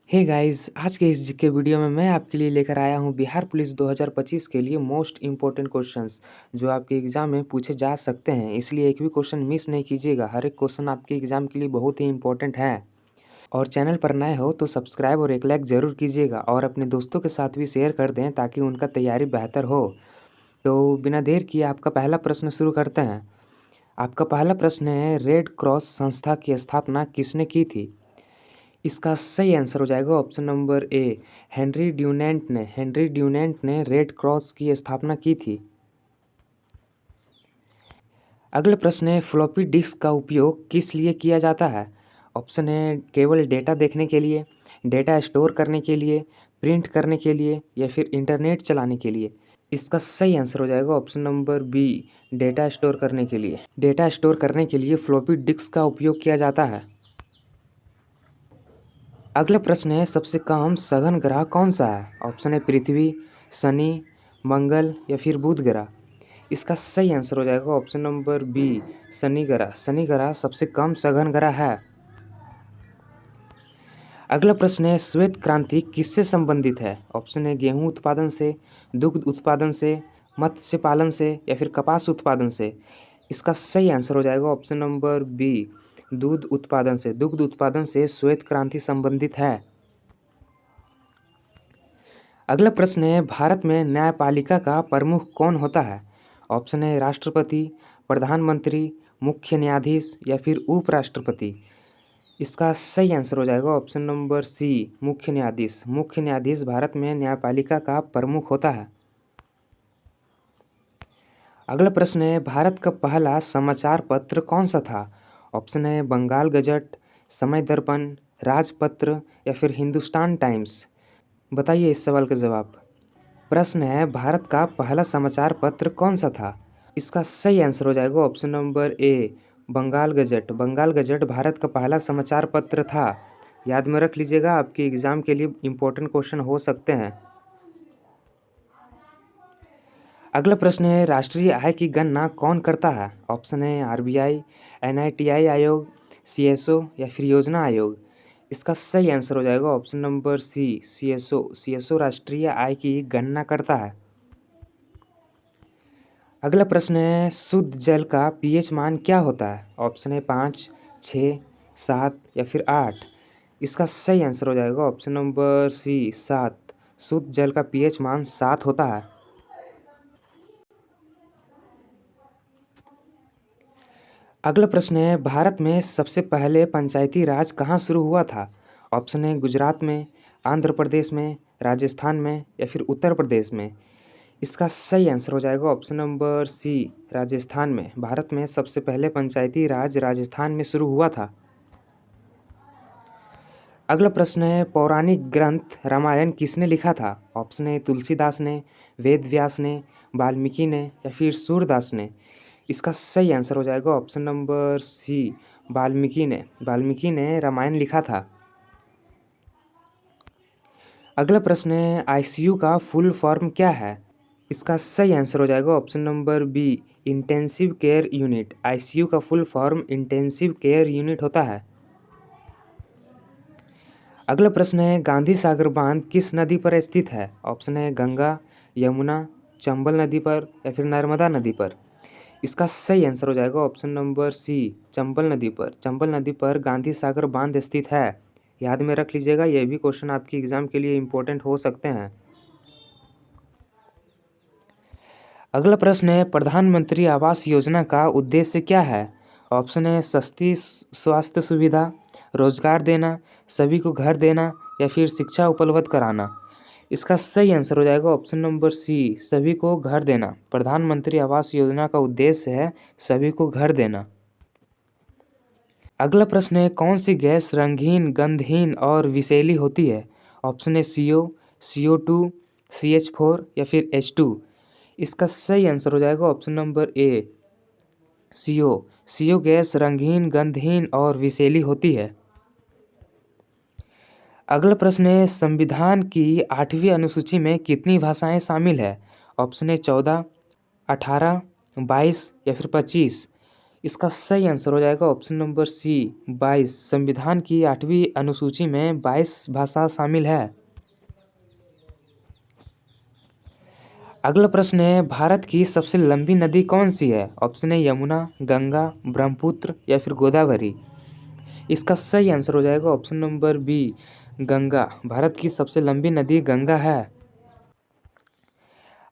Hey guys, आज के इस जीके वीडियो में मैं आपके लिए लेकर आया हूँ बिहार पुलिस 2025 के लिए मोस्ट इम्पोर्टेंट क्वेश्चंस जो आपके एग्ज़ाम में पूछे जा सकते हैं। इसलिए एक भी क्वेश्चन मिस नहीं कीजिएगा। हर एक क्वेश्चन आपके एग्ज़ाम के लिए बहुत ही इम्पोर्टेंट है। और चैनल पर नए हो तो सब्सक्राइब और एक लाइक ज़रूर कीजिएगा और अपने दोस्तों के साथ भी शेयर कर दें ताकि उनका तैयारी बेहतर हो। तो बिना देर किए आपका पहला प्रश्न शुरू करते हैं। आपका पहला प्रश्न है, रेड क्रॉस संस्था की स्थापना किसने की थी? इसका सही आंसर हो जाएगा ऑप्शन नंबर ए, हेनरी ड्यूनेंट ने रेड क्रॉस की स्थापना की थी। अगला प्रश्न है, फ्लॉपी डिस्क का उपयोग किस लिए किया जाता है? ऑप्शन है केवल डेटा देखने के लिए, डेटा स्टोर करने के लिए, प्रिंट करने के लिए या फिर इंटरनेट चलाने के लिए। इसका सही आंसर हो जाएगा option number B, data store करने के लिए। डेटा स्टोर करने के लिए फ्लॉपी डिस्क का उपयोग किया जाता है। अगला प्रश्न है, सबसे कम सघन ग्रह कौन सा है? ऑप्शन है पृथ्वी, शनि, मंगल या फिर बुध ग्रह। इसका सही आंसर हो जाएगा ऑप्शन नंबर बी, शनि ग्रह। शनि ग्रह सबसे कम सघन ग्रह है। अगला प्रश्न है, श्वेत क्रांति किससे संबंधित है? ऑप्शन है गेहूं उत्पादन से, दुग्ध उत्पादन से, मत्स्य पालन से या फिर कपास उत्पादन से। इसका सही आंसर हो जाएगा ऑप्शन नंबर बी, दूध उत्पादन से। दुग्ध उत्पादन से श्वेत क्रांति संबंधित है। अगला प्रश्न है, भारत में न्यायपालिका का प्रमुख कौन होता है? ऑप्शन है राष्ट्रपति, प्रधानमंत्री, मुख्य न्यायाधीश या फिर उपराष्ट्रपति। इसका सही आंसर हो जाएगा ऑप्शन नंबर सी, मुख्य न्यायाधीश। मुख्य न्यायाधीश भारत में न्यायपालिका का प्रमुख होता है। अगला प्रश्न है, भारत का पहला समाचार पत्र कौन सा था? ऑप्शन है बंगाल गजट, समय दर्पण, राजपत्र या फिर हिंदुस्तान टाइम्स। बताइए इस सवाल का जवाब। प्रश्न है, भारत का पहला समाचार पत्र कौन सा था? इसका सही आंसर हो जाएगा option number A, Bengal gazette. Bengal gazette Bharat का पहला समाचार पत्र था। याद में रख लीजिएगा, आपके एग्जाम के लिए इम्पोर्टेंट क्वेश्चन हो सकते हैं। अगला प्रश्न है, राष्ट्रीय आय की गणना कौन करता है? ऑप्शन है आरबीआई, एनआईटीआई आयोग, सीएसओ या फिर योजना आयोग। इसका सही आंसर हो जाएगा option number C, CSO. CSO राष्ट्रीय आय की गणना करता है। अगला प्रश्न है, शुद्ध जल का पीएच मान क्या होता है? ऑप्शन है 5, 6, 7 या फिर 8। इसका सही आंसर हो जाएगा ऑप्शन नंबर सी, 7। शुद्ध जल का पीएच मान 7 होता है। अगला प्रश्न है, भारत में सबसे पहले पंचायती राज कहाँ शुरू हुआ था? ऑप्शन है गुजरात में, आंध्र प्रदेश में, राजस्थान में या फिर उत्तर प्रदेश में। इसका सही आंसर हो जाएगा ऑप्शन नंबर सी, राजस्थान में। भारत में सबसे पहले पंचायती राज राजस्थान में शुरू हुआ था। अगला प्रश्न है, पौराणिक ग्रंथ रामायण किसने लिखा था? ऑप्शन है तुलसीदास ने, वेद व्यास ने, वाल्मीकि ने या फिर सूरदास ने। इसका सही आंसर हो जाएगा ऑप्शन नंबर सी, वाल्मीकि ने। वाल्मीकि ने रामायण लिखा था। अगला प्रश्न है, आईसीयू का फुल फॉर्म क्या है? इसका सही आंसर हो जाएगा option number B, intensive care unit. ICU का full form intensive care unit होता है। अगला प्रश्न है, गांधी सागर बांध किस नदी पर स्थित है? ऑप्शन है गंगा, यमुना, चंबल नदी पर या फिर नर्मदा नदी पर। इसका सही आंसर हो जाएगा ऑप्शन नंबर सी, चंबल नदी पर। चंबल नदी पर गांधी सागर बांध स्थित है। याद में रख लीजिएगा, यह भी क्वेश्चन आपके एग्जाम के लिए इम्पोर्टेंट हो सकते हैं। अगला प्रश्न है, प्रधानमंत्री आवास योजना का उद्देश्य क्या है? ऑप्शन है सस्ती स्वास्थ्य सुविधा, रोजगार देना, सभी को घर देना या फिर शिक्षा उपलब्ध कराना। इसका सही आंसर हो जाएगा ऑप्शन नंबर सी, सभी को घर देना। प्रधानमंत्री आवास योजना का उद्देश्य है सभी को घर देना। अगला प्रश्न है, कौन सी गैस रंगहीन, गंधहीन और विषैली होती है? ऑप्शन है CO, CO2, CH4 या फिर H2। इसका सही आंसर हो जाएगा ऑप्शन नंबर ए, CO। CO गैस रंगहीन, गंधहीन और विषैली होती है। अगला प्रश्न है, संविधान की 8वीं अनुसूची में कितनी भाषाएं शामिल है? ऑप्शन है 14, 18, 22 या फिर 25। इसका सही आंसर हो जाएगा ऑप्शन नंबर सी 22। संविधान की 8वीं अनुसूची में 22 भाषा शामिल है। अगला प्रश्न है, भारत की सबसे लंबी नदी कौन सी है? ऑप्शन है यमुना, गंगा, ब्रह्मपुत्र या फिर गोदावरी। इसका सही आंसर हो जाएगा option number B Ganga. Bharat की सबसे लंबी नदी गंगा है।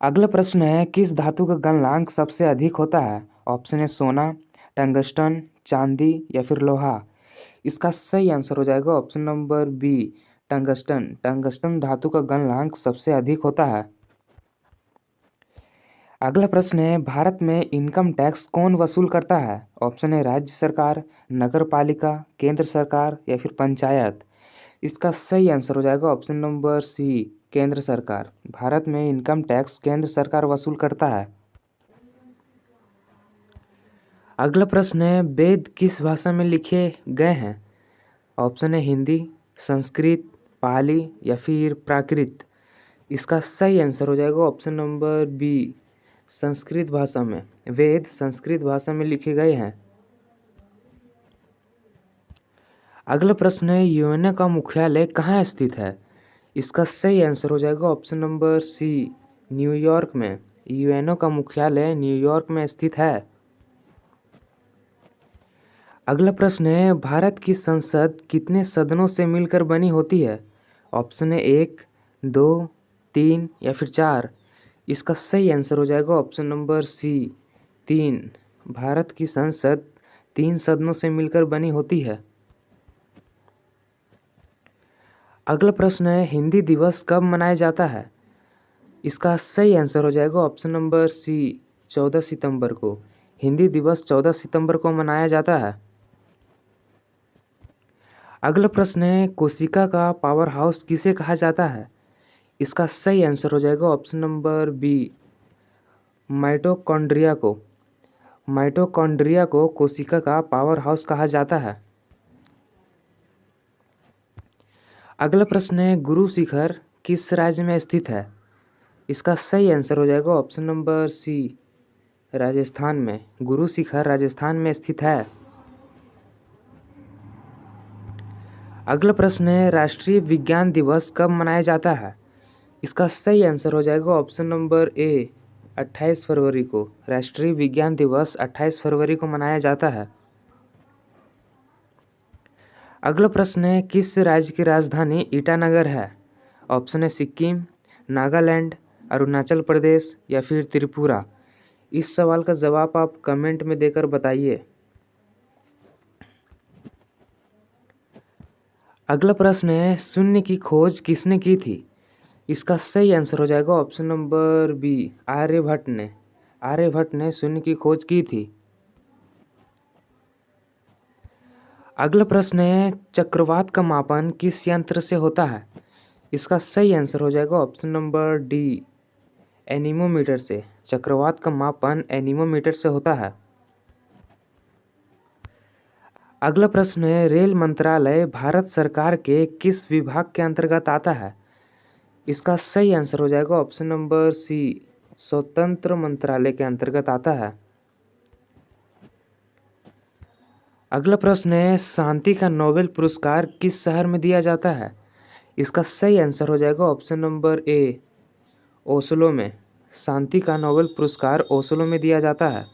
अगला प्रश्न है, किस धातु का गलनांक सबसे अधिक होता है? ऑप्शन है सोना, टंगस्टन, चांदी या फिर लोहा। इसका सही आंसर हो जाएगा option number B tungsten. Tungsten धातु का गलनांक सबसे अधिक होता है। अगला प्रश्न है, भारत में इनकम टैक्स कौन वसूल करता है? ऑप्शन है राज्य सरकार, नगर पालिका, केंद्र सरकार या फिर पंचायत। इसका सही आंसर हो जाएगा ऑप्शन नंबर सी केंद्र सरकार। भारत में इनकम टैक्स केंद्र सरकार वसूल करता है। अगला प्रश्न है, वेद किस भाषा में लिखे गए हैं? ऑप्शन है हिंदी, संस्कृत, पाली या फिर प्राकृत। इसका सही आंसर हो जाएगा ऑप्शन नंबर बी संस्कृत भाषा में। वेद संस्कृत भाषा में लिखे गए हैं। अगला प्रश्न है, यूएनओ का मुख्यालय कहाँ स्थित है? इसका सही आंसर हो जाएगा ऑप्शन नंबर सी न्यूयॉर्क में। यूएनओ का मुख्यालय न्यूयॉर्क में स्थित है। अगला प्रश्न है, भारत की संसद कितने सदनों से मिलकर बनी होती है? ऑप्शन है 1, 2, 3 या फिर 4। इसका सही आंसर हो जाएगा ऑप्शन नंबर सी 3। भारत की संसद 3 सदनों से मिलकर बनी होती है। अगला प्रश्न है, हिंदी दिवस कब मनाया जाता है? इसका सही आंसर हो जाएगा ऑप्शन नंबर सी 14 सितंबर को। हिंदी दिवस 14 सितंबर को मनाया जाता है। अगला प्रश्न है, कोशिका का पावर हाउस किसे कहा जाता है? इसका सही आंसर हो जाएगा ऑप्शन नंबर बी माइटोकॉन्ड्रिया को। माइटोकॉन्ड्रिया को कोशिका का पावर हाउस कहा जाता है। अगला प्रश्न है, गुरु शिखर किस राज्य में स्थित है? इसका सही आंसर हो जाएगा ऑप्शन नंबर सी राजस्थान में। गुरु शिखर राजस्थान में स्थित है। अगला प्रश्न है, राष्ट्रीय विज्ञान दिवस कब मनाया जाता है? इसका सही आंसर हो जाएगा ऑप्शन नंबर ए 28 फरवरी को। राष्ट्रीय विज्ञान दिवस 28 फरवरी को मनाया जाता है। अगला प्रश्न है, किस राज्य की राजधानी ईटानगर है? ऑप्शन है सिक्किम, नागालैंड, अरुणाचल प्रदेश या फिर त्रिपुरा। इस सवाल का जवाब आप कमेंट में देकर बताइए। अगला प्रश्न है, शून्य की खोज किसने की थी? इसका सही आंसर हो जाएगा ऑप्शन नंबर बी आर्यभट्ट ने। आर्यभट्ट ने शून्य की खोज की थी। अगला प्रश्न है, चक्रवात का मापन किस यंत्र से होता है? इसका सही आंसर हो जाएगा ऑप्शन नंबर डी एनीमोमीटर से। चक्रवात का मापन एनीमोमीटर से होता है। अगला प्रश्न है, रेल मंत्रालय भारत सरकार के किस विभाग के अंतर्गत आता है? इसका सही आंसर हो जाएगा ऑप्शन नंबर सी स्वतंत्र मंत्रालय के अंतर्गत आता है। अगला प्रश्न है, शांति का नोबेल पुरस्कार किस शहर में दिया जाता है? इसका सही आंसर हो जाएगा ऑप्शन नंबर ए ओस्लो में। शांति का नोबेल पुरस्कार ओस्लो में दिया जाता है।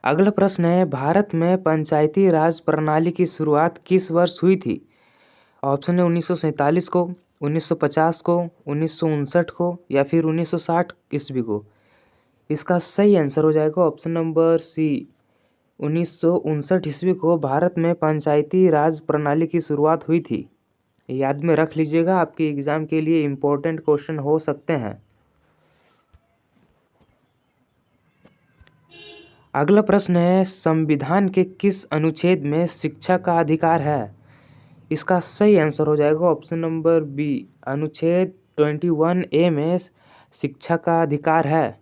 अगला प्रश्न है, भारत में पंचायती राज प्रणाली की शुरुआत किस वर्ष हुई थी? ऑप्शन है 1947 को, 1950 को, 1959 को या फिर 1960 ईस्वी को। इसका सही आंसर हो जाएगा ऑप्शन नंबर सी 1959 ईस्वी को भारत में पंचायती राज प्रणाली की शुरुआत हुई थी। याद में रख लीजिएगा, आपके एग्जाम के लिए इम्पोर्टेंट क्वेश्चन हो सकते हैं। अगला प्रश्न है, संविधान के किस अनुच्छेद में शिक्षा का अधिकार है? इसका सही आंसर हो जाएगा ऑप्शन नंबर बी अनुच्छेद 21A में शिक्षा का अधिकार है।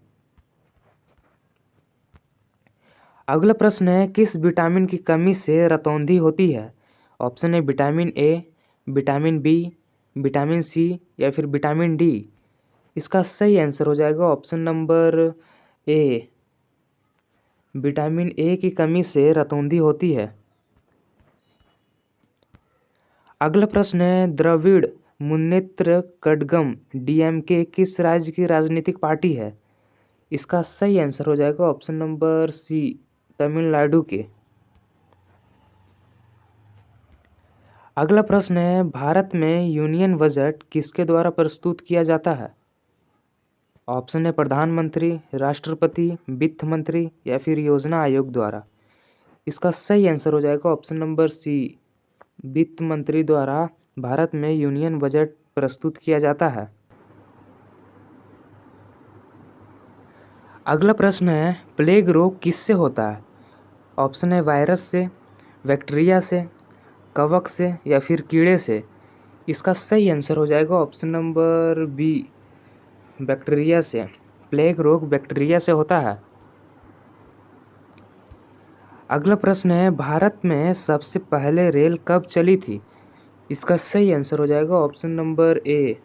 अगला प्रश्न है, किस विटामिन की कमी से रतौंधी होती है? ऑप्शन है vitamin A, vitamin B, vitamin C या फिर विटामिन डी। इसका सही आंसर हो जाएगा option number A vitamin A की कमी से रतौंधी होती है। अगला प्रश्न है, द्रविड़ मुन्नेत्र कड़गम डीएमके किस राज्य की राजनीतिक पार्टी है? इसका सही आंसर हो जाएगा ऑप्शन नंबर सी, तमिलनाडु के। अगला प्रश्न है, भारत में यूनियन बजट किसके द्वारा प्रस्तुत किया जाता है? ऑप्शन है प्रधानमंत्री, राष्ट्रपति, वित्त मंत्री या फिर योजना आयोग द्वारा। इसका सही आंसर हो जाएगा ऑप्शन नंबर सी, वित्त मंत्री द्वारा भारत में यूनियन बजट प्रस्तुत किया जाता है। अगला प्रश्न है, प्लेग रोग किससे होता है? ऑप्शन है वायरस से, बैक्टीरिया से, कवक से या फिर कीड़े से। इसका सही आंसर हो जाएगा ऑप्शन नंबर बी, बैक्टीरिया से। प्लेग रोग बैक्टीरिया से होता है। अगला प्रश्न है, भारत में सबसे पहले रेल कब चली थी? इसका सही आंसर हो जाएगा ऑप्शन नंबर ए,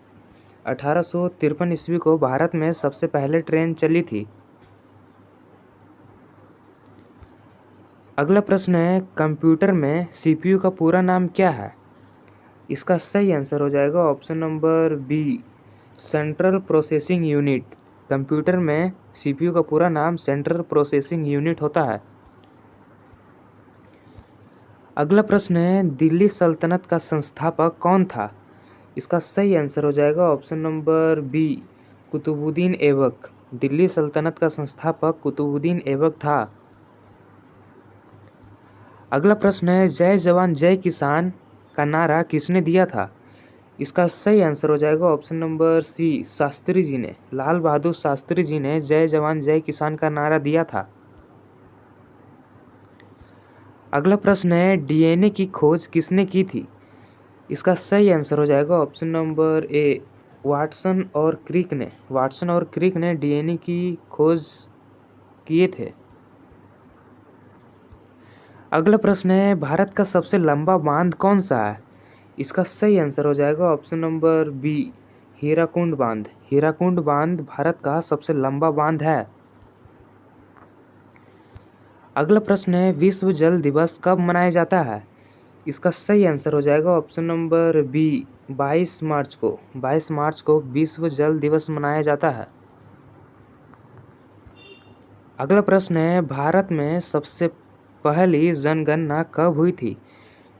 1853 ईस्वी को भारत में सबसे पहले ट्रेन चली थी। अगला प्रश्न है, कंप्यूटर में सीपीयू का पूरा नाम क्या है? इसका सही आंसर हो जाएगा option number B, central processing unit. Computer में सीपीयू का पूरा नाम सेंट्रल प्रोसेसिंग यूनिट होता है। अगला प्रश्न है, दिल्ली सल्तनत का संस्थापक कौन था? इसका सही आंसर हो जाएगा option number B, Qutubuddin Aibak. Delhi सल्तनत का संस्थापक कुतुबुद्दीन ऐबक था। अगला प्रश्न है, जय जवान जय किसान का नारा किसने दिया था? इसका सही आंसर हो जाएगा ऑप्शन नंबर सी, शास्त्री जी ने। लाल बहादुर शास्त्री जी ने जय जवान जय किसान का नारा दिया था। अगला प्रश्न है, डीएनए की खोज किसने की थी? इसका सही आंसर हो जाएगा ऑप्शन नंबर ए, वाटसन और क्रिक ने। वाटसन और क्रिक ने डीएनए की खोज किए थे। अगला प्रश्न है, भारत का सबसे लंबा बांध कौन सा है? इसका सही आंसर हो जाएगा ऑप्शन नंबर बी, हीराकुंड बांध। हीराकुंड बांध भारत का सबसे लंबा बांध है। अगला प्रश्न है, विश्व जल दिवस कब मनाया जाता है? इसका सही आंसर हो जाएगा ऑप्शन नंबर बी, 22 मार्च को। 22 मार्च को विश्व जल दिवस मनाया जाता है। अगला प्रश्न है, भारत में सबसे पहली जनगणना कब हुई थी?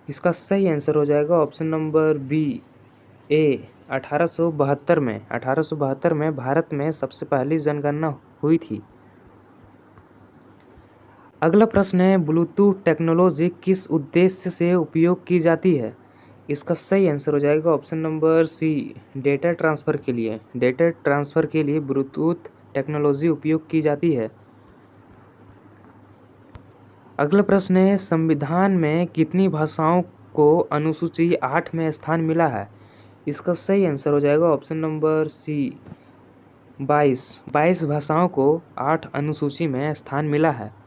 इसका सही आंसर हो जाएगा ऑप्शन नंबर बी, ए, 1872 में। 1872 में भारत में सबसे पहली जनगणना हुई थी। अगला प्रश्न है, ब्लूटूथ टेक्नोलॉजी किस उद्देश्य से उपयोग की जाती है? इसका सही आंसर हो जाएगा option number C, data transfer के लिए। डेटा ट्रांसफ़र के लिए ब्लूटूथ टेक्नोलॉजी उपयोग की जाती है। अगला प्रश्न है, संविधान में कितनी भाषाओं को अनुसूची 8 में स्थान मिला है? इसका सही आंसर हो जाएगा ऑप्शन नंबर सी, 22 भाषाओं को 8 अनुसूची में स्थान मिला है।